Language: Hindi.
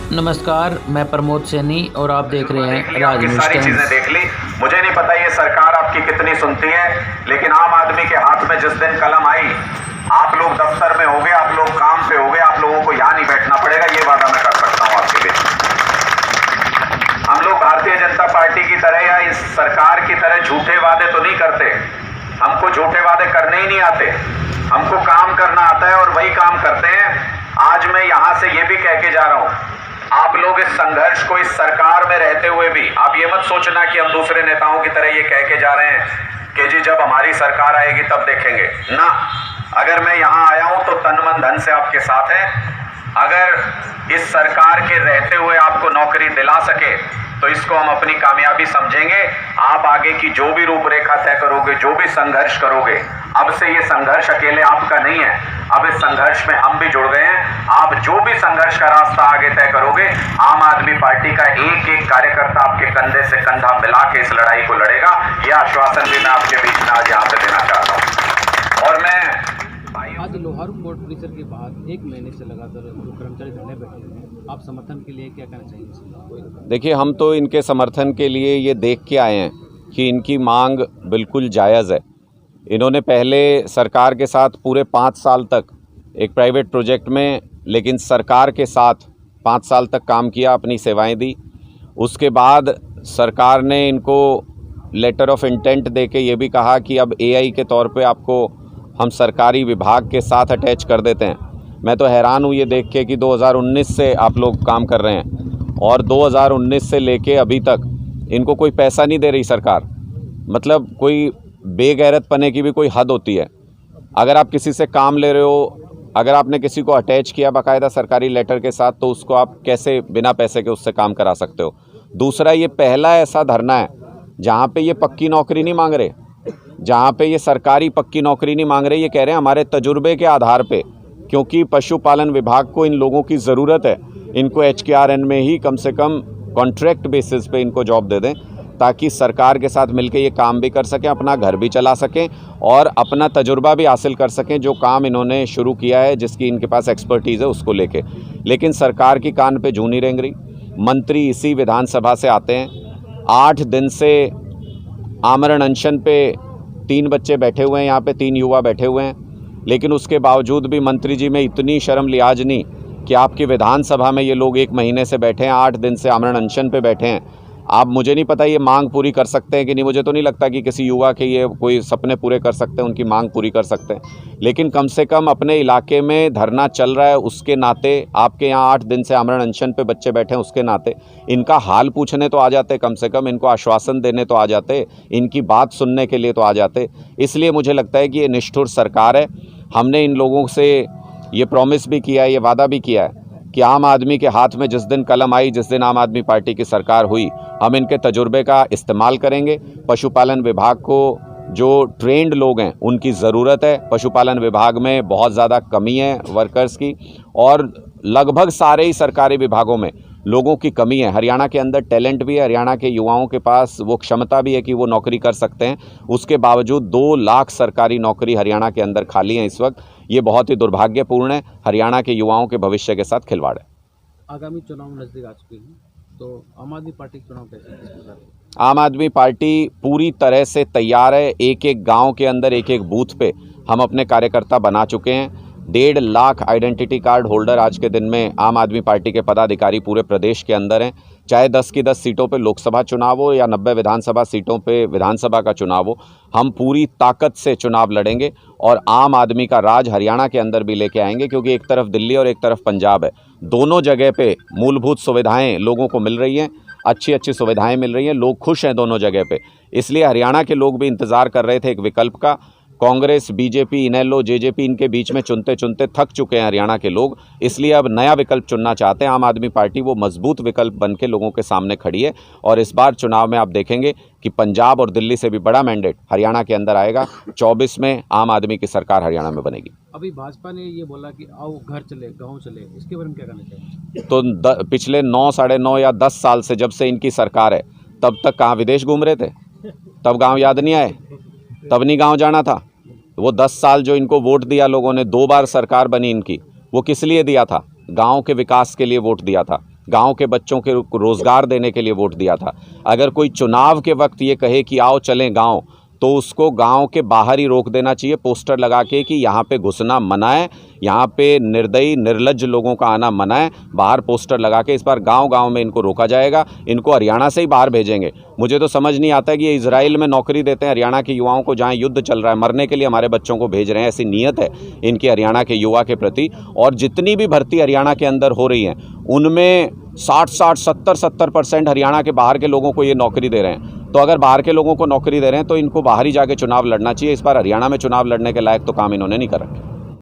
नमस्कार, मैं प्रमोद सैनी और आप देख रहे हैं राज न्यूज़ सारी टाइम्स। चीजें देख ली। मुझे नहीं पता ये सरकार आपकी कितनी सुनती है, लेकिन आम आदमी के हाथ में जिस दिन कलम आई, आप लोग दफ्तर में होगे, आप लोग काम पे होगे, आप लोगों को यहाँ नहीं बैठना पड़ेगा, ये वादा मैं कर सकता हूँ आपके लिए। हम लोग भारतीय जनता पार्टी की तरह या इस सरकार की तरह झूठे वादे तो नहीं करते। हमको झूठे वादे करने ही नहीं आते, हमको काम करना आता है और वही काम करते हैं। आज मैं यहां से ये भी कह के जा रहा हूं, आप लोग इस संघर्ष को, इस सरकार में रहते हुए भी, आप ये मत सोचना कि हम दूसरे नेताओं की तरह ये कह के जा रहे हैं कि जी जब हमारी सरकार आएगी तब देखेंगे ना। अगर मैं यहां आया हूं तो तन मन धन से आपके साथ है। अगर इस सरकार के रहते हुए आपको नौकरी दिला सके तो इसको हम अपनी कामयाबी समझेंगे। आप आगे की जो भी रूपरेखा तय करोगे, जो भी संघर्ष करोगे, अब से ये संघर्ष अकेले आपका नहीं है, अब इस संघर्ष में हम भी जुड़ गए हैं। आप जो भी संघर्ष का रास्ता आगे तय करोगे, आम आदमी पार्टी का एक एक कार्यकर्ता आपके कंधे से कंधा मिला के इस लड़ाई को लड़ेगा। यह आश्वासन भी मैं आपके बीच में आज यहाँ पे देना चाहता हूँ। और मैं आज लोहारू कोर्ट परिसर के बाहर 1 महीने से लगातार जो कर्मचारी धरने बैठे हुए हैं, आप समर्थन के लिए क्या कहना चाहिए? देखिए, हम तो इनके समर्थन के लिए ये देख के आए हैं कि इनकी मांग बिल्कुल जायज़ है। इन्होंने पहले सरकार के साथ पूरे 5 साल तक एक प्राइवेट प्रोजेक्ट में, लेकिन सरकार के साथ 5 साल तक काम किया, अपनी सेवाएं दी। उसके बाद सरकार ने इनको लेटर ऑफ इंटेंट दे के ये भी कहा कि अब एआई के तौर पे आपको हम सरकारी विभाग के साथ अटैच कर देते हैं। मैं तो हैरान हूँ ये देख के कि 2019 से आप लोग काम कर रहे हैं और 2019 से लेके अभी तक इनको कोई पैसा नहीं दे रही सरकार। मतलब कोई बेगैरत पने की भी कोई हद होती है। अगर आप किसी से काम ले रहे हो, अगर आपने किसी को अटैच किया बाकायदा सरकारी लेटर के साथ, तो उसको आप कैसे बिना पैसे के उससे काम करा सकते हो? दूसरा, ये पहला ऐसा धरना है जहाँ पे ये पक्की नौकरी नहीं मांग रहे, जहाँ पे ये सरकारी पक्की नौकरी नहीं मांग रहे। ये कह रहे हैं हमारे तजुर्बे के आधार पे, क्योंकि पशुपालन विभाग को इन लोगों की ज़रूरत है, इनको HKRN में ही कम से कम कॉन्ट्रैक्ट बेसिस पे इनको जॉब दे दें, ताकि सरकार के साथ मिलकर ये काम भी कर सकें, अपना घर भी चला सकें और अपना तजुर्बा भी हासिल कर सकें, जो काम इन्होंने शुरू किया है, जिसकी इनके पास एक्सपर्टीज़ है उसको लेके। लेकिन सरकार की कान पे जूं नहीं रेंग रही। मंत्री इसी विधानसभा से आते हैं, 8 दिन से आमरण अनशन पे 3 बच्चे बैठे हुए हैं, यहाँ पे 3 युवा बैठे हुए हैं, लेकिन उसके बावजूद भी मंत्री जी में इतनी शर्म लिहाज नहीं कि आपकी विधानसभा में ये लोग 1 महीने से बैठे हैं, 8 दिन से आमरण अनशन पे बैठे हैं। आप, मुझे नहीं पता ये मांग पूरी कर सकते हैं कि नहीं, मुझे तो नहीं लगता कि किसी युवा के ये कोई सपने पूरे कर सकते हैं, उनकी मांग पूरी कर सकते हैं। लेकिन कम से कम अपने इलाके में धरना चल रहा है उसके नाते, आपके यहाँ 8 दिन से आमरण अनशन पे बच्चे बैठे हैं उसके नाते, इनका हाल पूछने तो आ जाते, कम से कम इनको आश्वासन देने तो आ जाते, इनकी बात सुनने के लिए तो आ जाते। इसलिए मुझे लगता है कि ये निष्ठुर सरकार है। हमने इन लोगों से ये प्रॉमिस भी किया है, ये वादा भी किया है कि आम आदमी के हाथ में जिस दिन कलम आई, जिस दिन आम आदमी पार्टी की सरकार हुई, हम इनके तजुर्बे का इस्तेमाल करेंगे। पशुपालन विभाग को जो ट्रेंड लोग हैं उनकी ज़रूरत है। पशुपालन विभाग में बहुत ज़्यादा कमी है वर्कर्स की, और लगभग सारे ही सरकारी विभागों में लोगों की कमी है। हरियाणा के अंदर टैलेंट भी है, हरियाणा के युवाओं के पास वो क्षमता भी है कि वो नौकरी कर सकते हैं। उसके बावजूद 2 लाख सरकारी नौकरी हरियाणा के अंदर खाली हैं इस वक्त। ये बहुत ही दुर्भाग्यपूर्ण है, हरियाणा के युवाओं के भविष्य के साथ खिलवाड़ है। आगामी चुनाव नजदीक आ चुके हैं, तो आम आदमी पार्टी के चुनाव कैसे? आम आदमी पार्टी पूरी तरह से तैयार है। एक एक गांव के अंदर, एक एक बूथ पे हम अपने कार्यकर्ता बना चुके हैं। 1.5 लाख आइडेंटिटी कार्ड होल्डर आज के दिन में आम आदमी पार्टी के पदाधिकारी पूरे प्रदेश के अंदर हैं। चाहे 10 की 10 सीटों पे लोकसभा चुनाव हो या 90 विधानसभा सीटों पे विधानसभा का चुनाव हो, हम पूरी ताकत से चुनाव लड़ेंगे और आम आदमी का राज हरियाणा के अंदर भी लेके आएंगे। क्योंकि एक तरफ दिल्ली और एक तरफ पंजाब है, दोनों जगह पे मूलभूत सुविधाएँ लोगों को मिल रही हैं, अच्छी अच्छी सुविधाएँ मिल रही हैं, लोग खुश हैं दोनों जगह पे। इसलिए हरियाणा के लोग भी इंतज़ार कर रहे थे एक विकल्प का। कांग्रेस, बीजेपी, इनेलो, जेजेपी, इनके बीच में चुनते चुनते थक चुके हैं हरियाणा के लोग। इसलिए अब नया विकल्प चुनना चाहते हैं। आम आदमी पार्टी वो मजबूत विकल्प बन के लोगों के सामने खड़ी है और इस बार चुनाव में आप देखेंगे कि पंजाब और दिल्ली से भी बड़ा मैंडेट हरियाणा के अंदर आएगा। 24 में आम आदमी की सरकार हरियाणा में बनेगी। अभी भाजपा ने ये बोला कि आओ घर चले, गाँव चले, इसके बारे में क्या कहना चाहिए? तो पिछले 9, साढ़े 9 या 10 साल से जब से इनकी सरकार है, तब तक कहाँ विदेश घूम रहे थे? तब गाँव याद नहीं आए? तब नहीं गाँव जाना था? वो 10 साल जो इनको वोट दिया लोगों ने, 2 बार सरकार बनी इनकी, वो किस लिए दिया था? गांव के विकास के लिए वोट दिया था। गांव के बच्चों के रोज़गार देने के लिए वोट दिया था। अगर कोई चुनाव के वक्त ये कहे कि आओ चलें गांव, तो उसको गांव के बाहर ही रोक देना चाहिए, पोस्टर लगा के कि यहाँ पे घुसना मना है, यहाँ पे निर्दयी निर्लज्ज लोगों का आना मना है। बाहर पोस्टर लगा के इस बार गांव-गांव में इनको रोका जाएगा। इनको हरियाणा से ही बाहर भेजेंगे। मुझे तो समझ नहीं आता कि ये इजराइल में नौकरी देते हैं हरियाणा के युवाओं को, जहाँ युद्ध चल रहा है, मरने के लिए हमारे बच्चों को भेज रहे हैं। ऐसी नीयत है इनकी हरियाणा के युवा के प्रति। और जितनी भी भर्ती हरियाणा के अंदर हो रही हैं, उनमें 60-60, 70-70% हरियाणा के बाहर के लोगों को ये नौकरी दे रहे हैं। तो अगर बाहर के लोगों को नौकरी दे रहे हैं तो इनको बाहर ही जाके चुनाव लड़ना चाहिए। इस बार हरियाणा में चुनाव लड़ने के लायक तो काम इन्होंने नहीं कर रखे।